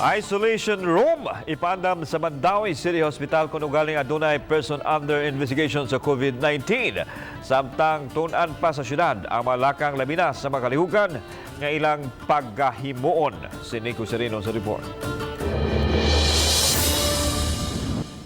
Isolation room ipandam sa Mandawi City Hospital kung ugaling adunay person under investigation sa COVID-19. Samtang tunan pa sa syudad ang malakang labinas sa mga kalihukan nga ilang paggahimuon. Si Nico Sereno sa report.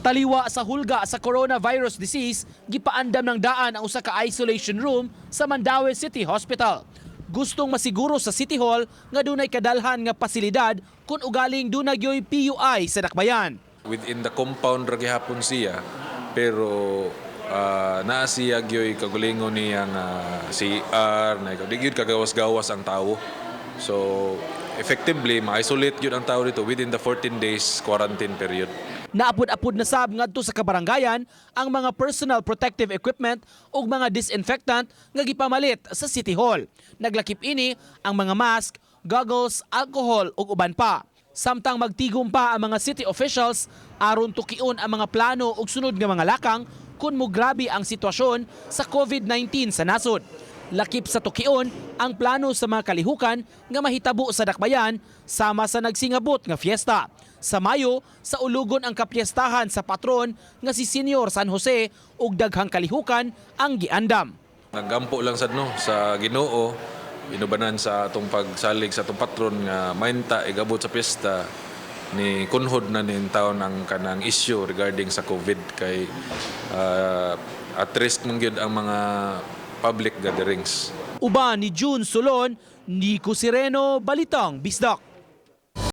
Taliwa sa hulga sa coronavirus disease, gipaandam ng daan ang usa ka isolation room sa Mandawi City Hospital. Gustong masiguro sa City Hall nga dunay kadalhan nga pasilidad kung ugaling dunay PUI sa dakbayan. Within the compound ra gihapon siya, pero naa siya gyoy kagulingon niyang CR na ikaw di gyud kagawas-gawas ang tawo. So effectively ma-isolate gyud ang tawo dito within the 14 days quarantine period. Naapod-apod na sab ngadto sa kabarangayan ang mga personal protective equipment ug mga disinfectant nga gipamalit sa City Hall. Naglakip ini ang mga mask, goggles, alcohol ug uban pa. Samtang magtigom pa ang mga city officials aron tukion ang mga plano ug sunod nga mga lakang kun mograbe ang sitwasyon sa COVID-19 sa nasod. Lakip sa tukion ang plano sa mga kalihukan nga mahitabo sa dakbayan sama sa nagsingabot nga fiesta. Sa Mayo, sa ulugon ang kapiestahan sa patron nga si Senior San Jose ug daghang kalihukan ang giandam. Naggampo lang sad no sa Ginoo inubanan sa atong pagsalig sa atong patron nga mainta igabot sa piyesta ni kunhod na nin taon ang kanang issue regarding sa COVID kay at risk man gyud ang mga public gatherings. Uban ni June Solon, Nico Sereno, Balitang Bisdak.